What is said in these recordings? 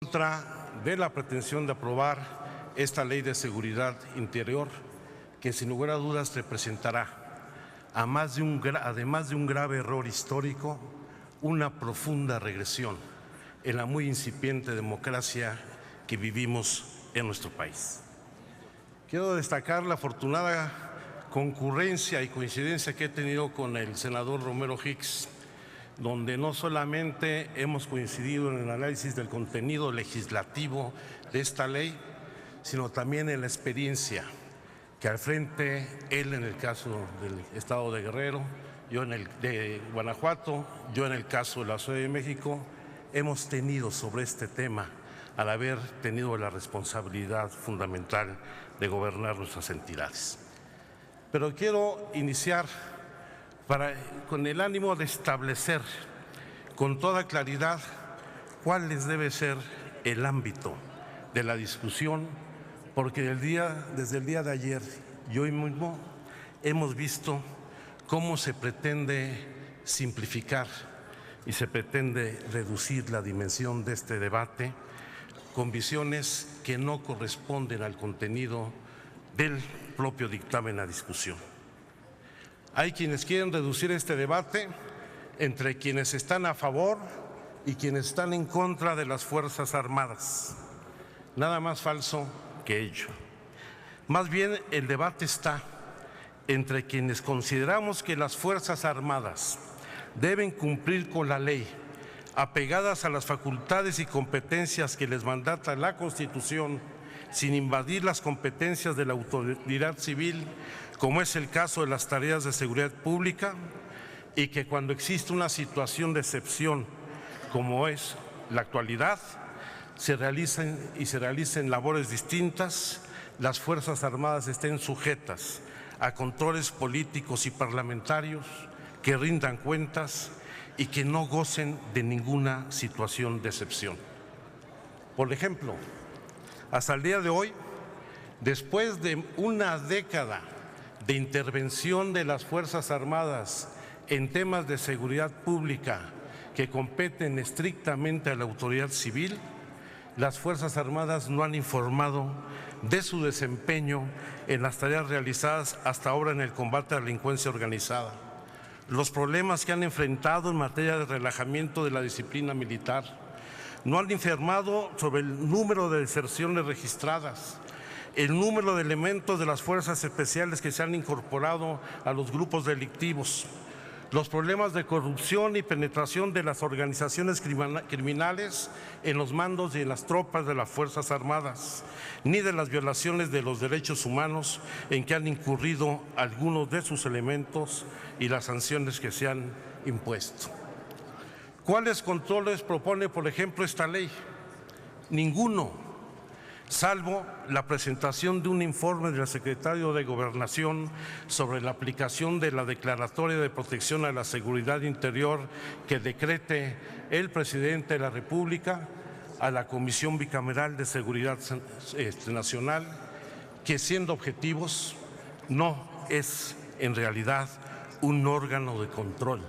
contra de la pretensión de aprobar esta Ley de Seguridad Interior, que sin lugar a dudas representará, además de un grave error histórico, una profunda regresión en la muy incipiente democracia que vivimos en nuestro país. Quiero destacar la afortunada concurrencia y coincidencia que he tenido con el senador Romero Hicks, donde no solamente hemos coincidido en el análisis del contenido legislativo de esta ley, sino también en la experiencia que al frente, él en el caso del Estado de Guerrero, yo en el de Guanajuato, yo en el caso de la Ciudad de México, hemos tenido sobre este tema al haber tenido la responsabilidad fundamental de gobernar nuestras entidades. Pero quiero iniciar con el ánimo de establecer con toda claridad cuál debe ser el ámbito de la discusión, porque desde el día de ayer y hoy mismo hemos visto cómo se pretende simplificar y se pretende reducir la dimensión de este debate con visiones que no corresponden al contenido del propio dictamen a discusión. Hay quienes quieren reducir este debate entre quienes están a favor y quienes están en contra de las Fuerzas Armadas. Nada más falso que ello. Más bien el debate está entre quienes consideramos que las Fuerzas Armadas deben cumplir con la ley, apegadas a las facultades y competencias que les mandata la Constitución, sin invadir las competencias de la autoridad civil, como es el caso de las tareas de seguridad pública, y que cuando existe una situación de excepción, como es la actualidad, se realicen labores distintas, las Fuerzas Armadas estén sujetas a controles políticos y parlamentarios, que rindan cuentas y que no gocen de ninguna situación de excepción. Por ejemplo, hasta el día de hoy, después de una década de intervención de las Fuerzas Armadas en temas de seguridad pública que competen estrictamente a la autoridad civil, las Fuerzas Armadas no han informado de su desempeño en las tareas realizadas hasta ahora en el combate a la delincuencia organizada, los problemas que han enfrentado en materia de relajamiento de la disciplina militar. No han informado sobre el número de deserciones registradas, el número de elementos de las fuerzas especiales que se han incorporado a los grupos delictivos, los problemas de corrupción y penetración de las organizaciones criminales en los mandos y en las tropas de las Fuerzas Armadas, ni de las violaciones de los derechos humanos en que han incurrido algunos de sus elementos y las sanciones que se han impuesto. ¿Cuáles controles propone, por ejemplo, esta ley? Ninguno, salvo la presentación de un informe del secretario de Gobernación sobre la aplicación de la Declaratoria de Protección a la Seguridad Interior que decrete el presidente de la República a la Comisión Bicameral de Seguridad Nacional, que siendo objetivos no es en realidad un órgano de control,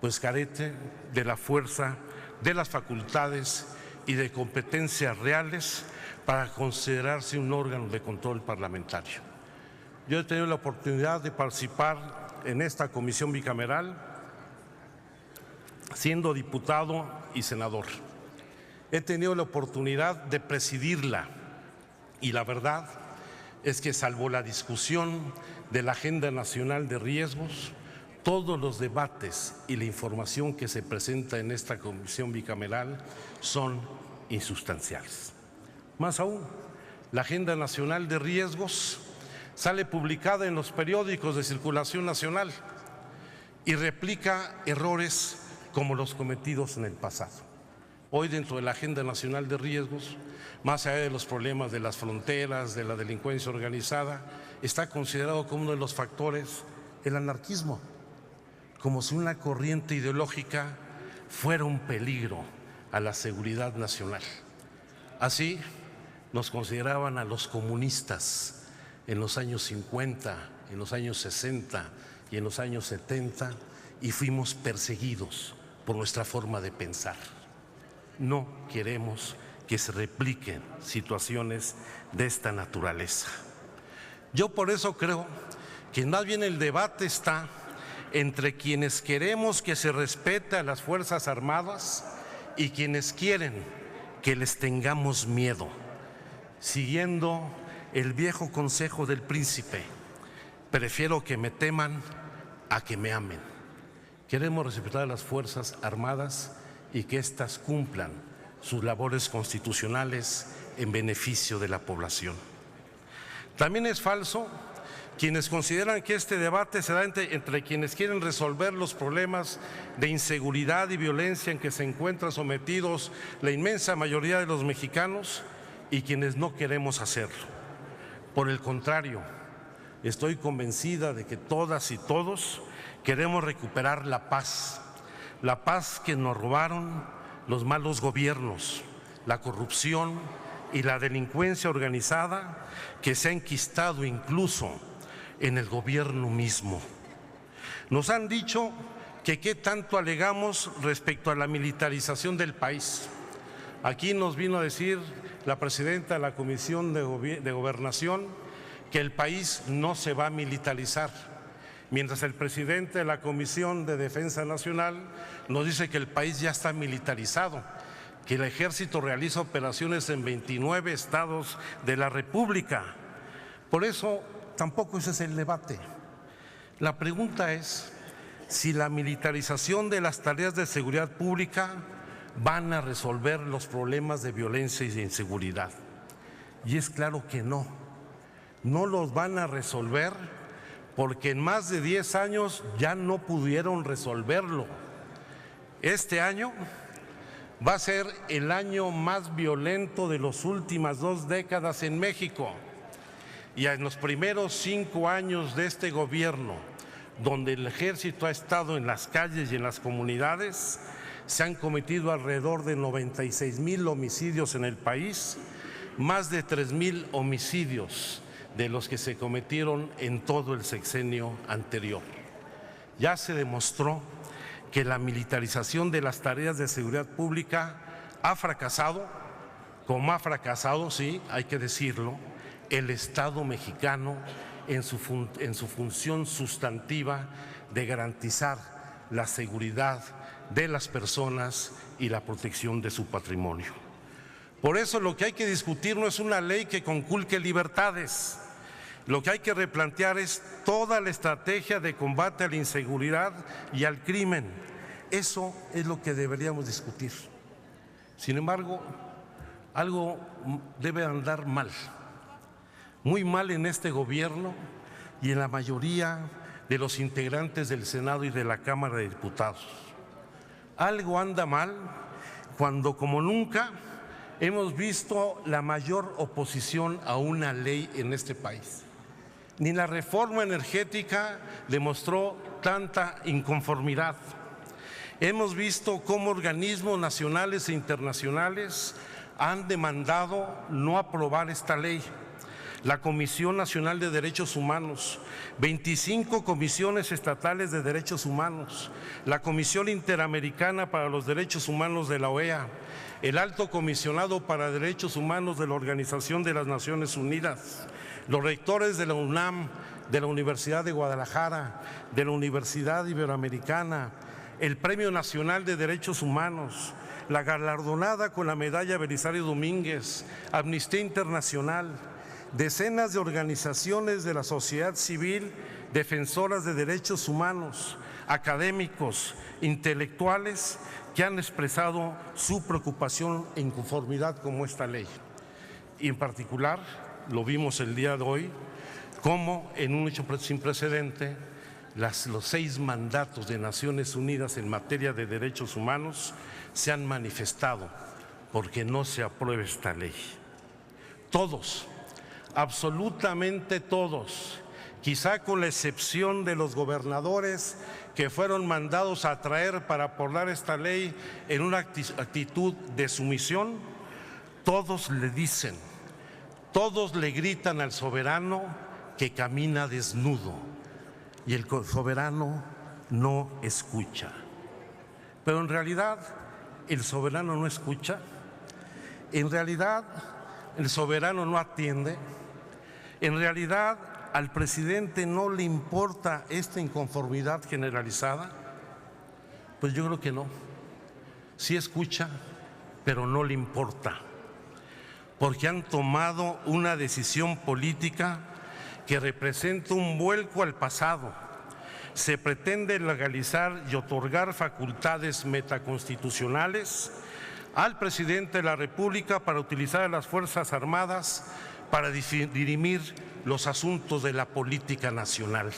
pues carece de la fuerza, de las facultades y de competencias reales para considerarse un órgano de control parlamentario. Yo he tenido la oportunidad de participar en esta comisión bicameral siendo diputado y senador. He tenido la oportunidad de presidirla y la verdad es que salvo la discusión de la Agenda Nacional de Riesgos, todos los debates y la información que se presenta en esta comisión bicameral son insustanciales. Más aún, la Agenda Nacional de Riesgos sale publicada en los periódicos de circulación nacional y replica errores como los cometidos en el pasado. Hoy, dentro de la Agenda Nacional de Riesgos, más allá de los problemas de las fronteras, de la delincuencia organizada, está considerado como uno de los factores el anarquismo, como si una corriente ideológica fuera un peligro a la seguridad nacional. Así nos consideraban a los comunistas en los años 50, en los años 60 y en los años 70, y fuimos perseguidos por nuestra forma de pensar. No queremos que se repliquen situaciones de esta naturaleza. Yo por eso creo que más bien el debate está entre quienes queremos que se respete a las Fuerzas Armadas y quienes quieren que les tengamos miedo, siguiendo el viejo consejo del príncipe: prefiero que me teman a que me amen. Queremos respetar a las Fuerzas Armadas y que éstas cumplan sus labores constitucionales en beneficio de la población. También es falso quienes consideran que este debate se da entre quienes quieren resolver los problemas de inseguridad y violencia en que se encuentran sometidos la inmensa mayoría de los mexicanos y quienes no queremos hacerlo. Por el contrario, estoy convencida de que todas y todos queremos recuperar la paz que nos robaron los malos gobiernos, la corrupción y la delincuencia organizada que se ha enquistado incluso en el gobierno mismo. Nos han dicho que qué tanto alegamos respecto a la militarización del país. Aquí nos vino a decir la presidenta de la Comisión de Gobernación que el país no se va a militarizar, mientras el presidente de la Comisión de Defensa Nacional nos dice que el país ya está militarizado, que el Ejército realiza operaciones en 29 estados de la República. Por eso tampoco ese es el debate. La pregunta es si la militarización de las tareas de seguridad pública van a resolver los problemas de violencia y de inseguridad. Y es claro que no. No los van a resolver porque en más de 10 años ya no pudieron resolverlo. Este año va a ser el año más violento de las últimas 2 décadas en México. Y en los primeros 5 años de este gobierno, donde el Ejército ha estado en las calles y en las comunidades, se han cometido alrededor de 96,000 homicidios en el país, más de 3,000 homicidios de los que se cometieron en todo el sexenio anterior. Ya se demostró que la militarización de las tareas de seguridad pública ha fracasado, como ha fracasado, sí, hay que decirlo, el Estado mexicano en su función sustantiva de garantizar la seguridad de las personas y la protección de su patrimonio. Por eso lo que hay que discutir no es una ley que conculque libertades. Lo que hay que replantear es toda la estrategia de combate a la inseguridad y al crimen. Eso es lo que deberíamos discutir. Sin embargo, algo debe andar mal, muy mal en este gobierno y en la mayoría de los integrantes del Senado y de la Cámara de Diputados. Algo anda mal cuando, como nunca, hemos visto la mayor oposición a una ley en este país. Ni la reforma energética demostró tanta inconformidad. Hemos visto cómo organismos nacionales e internacionales han demandado no aprobar esta ley. La Comisión Nacional de Derechos Humanos, 25 comisiones estatales de derechos humanos, la Comisión Interamericana para los Derechos Humanos de la OEA, el Alto Comisionado para Derechos Humanos de la Organización de las Naciones Unidas, los rectores de la UNAM, de la Universidad de Guadalajara, de la Universidad Iberoamericana, el Premio Nacional de Derechos Humanos, la galardonada con la medalla Belisario Domínguez, Amnistía Internacional, decenas de organizaciones de la sociedad civil defensoras de derechos humanos, académicos, intelectuales que han expresado su preocupación e inconformidad con esta ley. Y en particular, lo vimos el día de hoy, como en un hecho sin precedente, los 6 mandatos de Naciones Unidas en materia de derechos humanos se han manifestado porque no se apruebe esta ley. Todos, absolutamente todos, quizá con la excepción de los gobernadores que fueron mandados a traer para aprobar esta ley en una actitud de sumisión, todos le dicen, todos le gritan al soberano que camina desnudo y el soberano no escucha. Pero en realidad el soberano no escucha En realidad, el soberano no atiende. En realidad, al presidente no le importa esta inconformidad generalizada. Pues yo creo que no. Sí escucha, pero no le importa, porque han tomado una decisión política que representa un vuelco al pasado. Se pretende legalizar y otorgar facultades metaconstitucionales al presidente de la República para utilizar a las Fuerzas Armadas para dirimir los asuntos de la política nacional.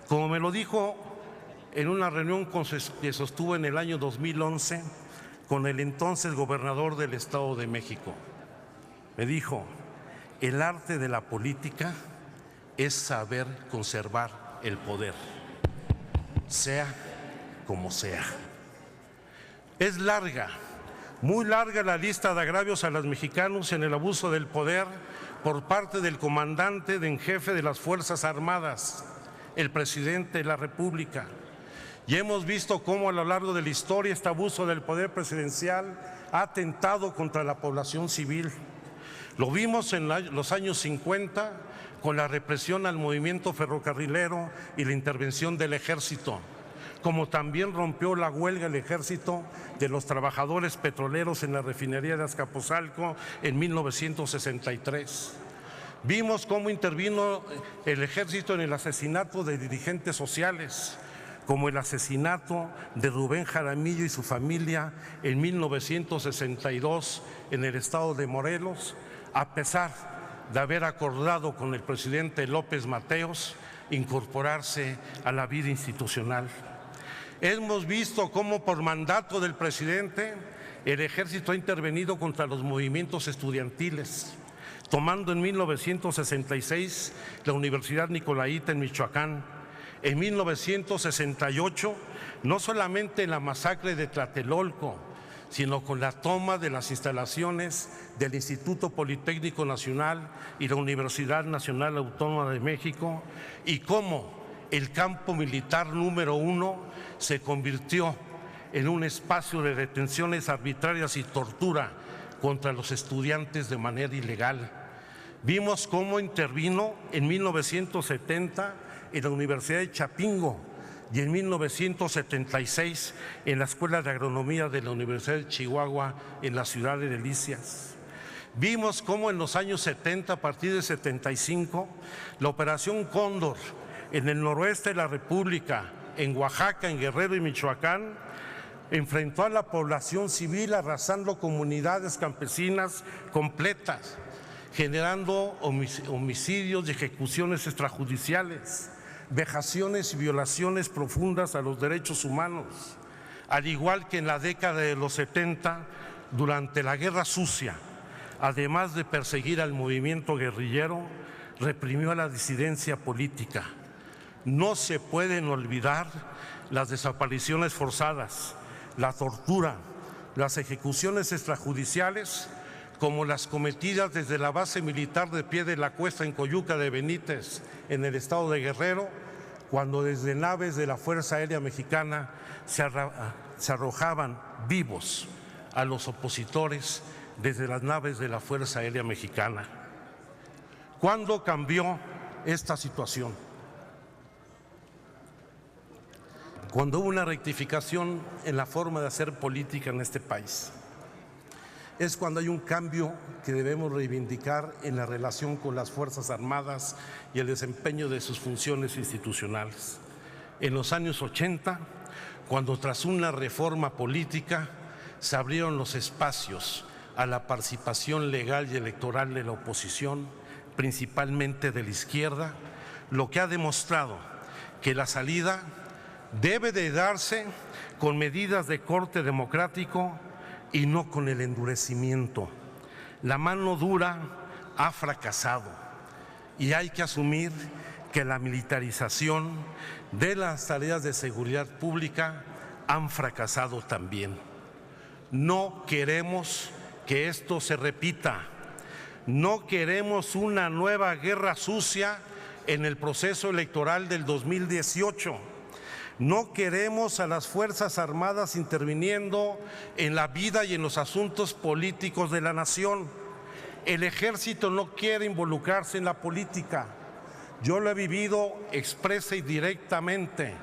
Como me lo dijo en una reunión que sostuvo en el año 2011 con el entonces gobernador del Estado de México, me dijo: el arte de la política es saber conservar el poder, sea como sea. Es larga, muy larga la lista de agravios a los mexicanos en el abuso del poder por parte del comandante en jefe de las Fuerzas Armadas, el presidente de la República. Y hemos visto cómo a lo largo de la historia este abuso del poder presidencial ha atentado contra la población civil. Lo vimos en los años 50 con la represión al movimiento ferrocarrilero y la intervención del ejército, como también rompió la huelga el ejército de los trabajadores petroleros en la refinería de Azcapotzalco en 1963. Vimos cómo intervino el ejército en el asesinato de dirigentes sociales, como el asesinato de Rubén Jaramillo y su familia en 1962 en el estado de Morelos, a pesar de haber acordado con el presidente López Mateos incorporarse a la vida institucional. Hemos visto cómo por mandato del presidente el ejército ha intervenido contra los movimientos estudiantiles, tomando en 1966 la Universidad Nicolaita en Michoacán. En 1968, no solamente en la masacre de Tlatelolco, sino con la toma de las instalaciones del Instituto Politécnico Nacional y la Universidad Nacional Autónoma de México, y cómo el campo militar número 1 se convirtió en un espacio de detenciones arbitrarias y tortura contra los estudiantes de manera ilegal. Vimos cómo intervino en 1970 en la Universidad de Chapingo y en 1976 en la Escuela de Agronomía de la Universidad de Chihuahua en la ciudad de Delicias. Vimos cómo en los años 70, a partir de 75, la Operación Cóndor en el noroeste de la República, en Oaxaca, en Guerrero y Michoacán, enfrentó a la población civil arrasando comunidades campesinas completas, generando homicidios y ejecuciones extrajudiciales, vejaciones y violaciones profundas a los derechos humanos, al igual que en la década de los 70, durante la Guerra Sucia. Además de perseguir al movimiento guerrillero, reprimió a la disidencia política. No se pueden olvidar las desapariciones forzadas, la tortura, las ejecuciones extrajudiciales, como las cometidas desde la base militar de Pie de la Cuesta en Coyuca de Benítez, en el estado de Guerrero, cuando desde naves de la Fuerza Aérea Mexicana se arrojaban vivos a los opositores desde las naves de la Fuerza Aérea Mexicana. ¿Cuándo cambió esta situación? Cuando hubo una rectificación en la forma de hacer política en este país. Es cuando hay un cambio que debemos reivindicar en la relación con las Fuerzas Armadas y el desempeño de sus funciones institucionales. En los años 80, cuando tras una reforma política se abrieron los espacios a la participación legal y electoral de la oposición, principalmente de la izquierda, lo que ha demostrado que la salida debe de darse con medidas de corte democrático y no con el endurecimiento. La mano dura ha fracasado y hay que asumir que la militarización de las tareas de seguridad pública han fracasado también. No queremos que esto se repita. No queremos una nueva guerra sucia en el proceso electoral del 2018. No queremos a las Fuerzas Armadas interviniendo en la vida y en los asuntos políticos de la nación. El Ejército no quiere involucrarse en la política. Yo lo he vivido expresa y directamente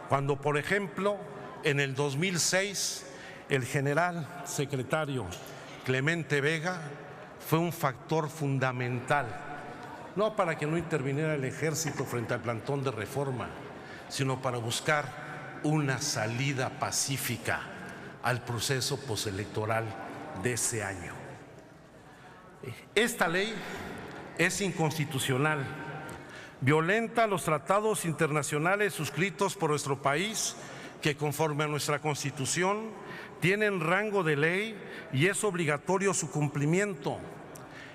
cuando, por ejemplo, en el 2006, el general secretario Clemente Vega fue un factor fundamental, no para que no interviniera el Ejército frente al plantón de Reforma, sino para buscar una salida pacífica al proceso postelectoral de ese año. Esta ley es inconstitucional, violenta los tratados internacionales suscritos por nuestro país, que conforme a nuestra Constitución tienen rango de ley y es obligatorio su cumplimiento.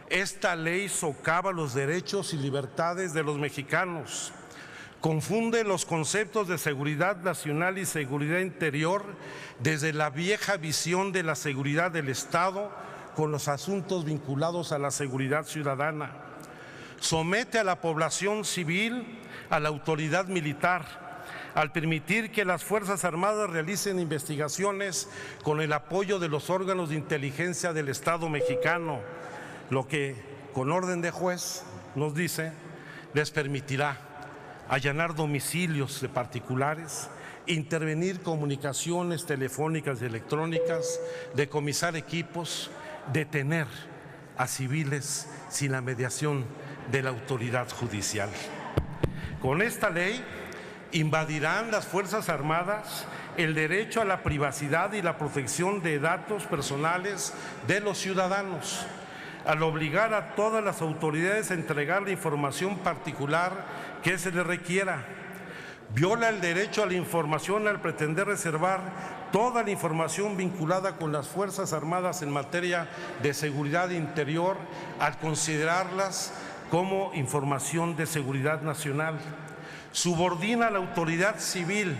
Esta ley socava los derechos y libertades de los mexicanos, confunde los conceptos de seguridad nacional y seguridad interior desde la vieja visión de la seguridad del Estado con los asuntos vinculados a la seguridad ciudadana. Somete a la población civil a la autoridad militar, al permitir que las Fuerzas Armadas realicen investigaciones con el apoyo de los órganos de inteligencia del Estado mexicano, lo que, con orden de juez, nos dice, les permitirá allanar domicilios de particulares, intervenir comunicaciones telefónicas y electrónicas, decomisar equipos, detener a civiles sin la mediación de la autoridad judicial. Con esta ley invadirán las Fuerzas Armadas el derecho a la privacidad y la protección de datos personales de los ciudadanos, al obligar a todas las autoridades a entregar la información particular que se les requiera. Viola el derecho a la información al pretender reservar toda la información vinculada con las Fuerzas Armadas en materia de seguridad interior, al considerarlas como información de seguridad nacional. Subordina a la autoridad civil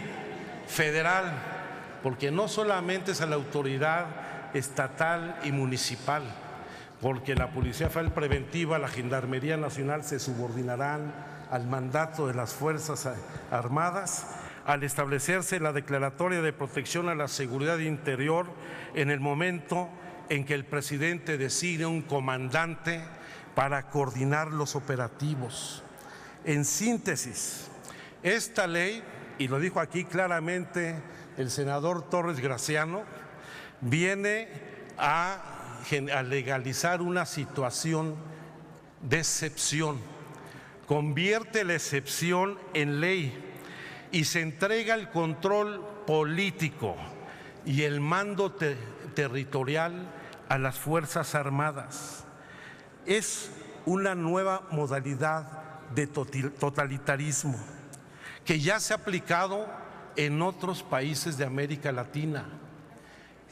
federal, porque no solamente es a la autoridad estatal y municipal, porque la Policía Federal Preventiva, la Gendarmería Nacional se subordinarán al mandato de las Fuerzas Armadas al establecerse la declaratoria de protección a la seguridad interior en el momento en que el presidente designe un comandante para coordinar los operativos. En síntesis, esta ley, y lo dijo aquí claramente el senador Torres Graciano, viene a legalizar una situación de excepción, convierte la excepción en ley y se entrega el control político y el mando territorial a las Fuerzas Armadas. Es una nueva modalidad de totalitarismo que ya se ha aplicado en otros países de América Latina.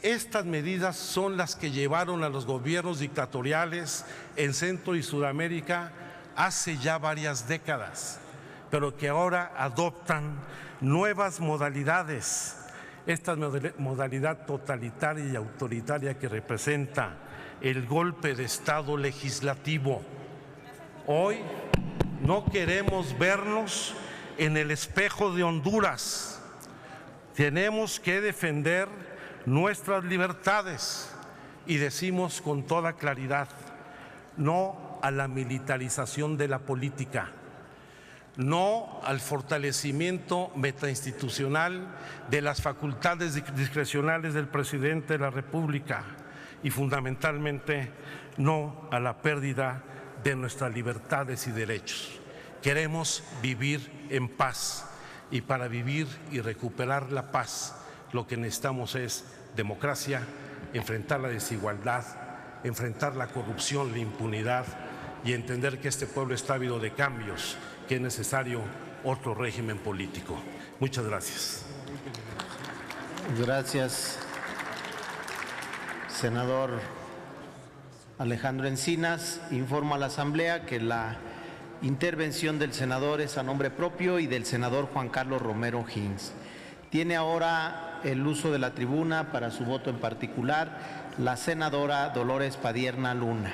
Estas medidas son las que llevaron a los gobiernos dictatoriales en Centro y Sudamérica hace ya varias décadas, pero que ahora adoptan nuevas modalidades. Esta modalidad totalitaria y autoritaria que representa el golpe de Estado legislativo. Hoy no queremos vernos en el espejo de Honduras. Tenemos que defender nuestras libertades y decimos con toda claridad, no a la militarización de la política, no al fortalecimiento metainstitucional de las facultades discrecionales del presidente de la República y fundamentalmente no a la pérdida de nuestras libertades y derechos. Queremos vivir en paz y para vivir y recuperar la paz lo que necesitamos es democracia, enfrentar la desigualdad, enfrentar la corrupción, la impunidad y entender que este pueblo está ávido de cambios, que es necesario otro régimen político. Muchas gracias. Gracias, senador Alejandro Encinas. Informo a la Asamblea que la intervención del senador es a nombre propio y del senador Juan Carlos Romero Hins. Tiene ahora el uso de la tribuna para su voto en particular la senadora Dolores Padierna Luna.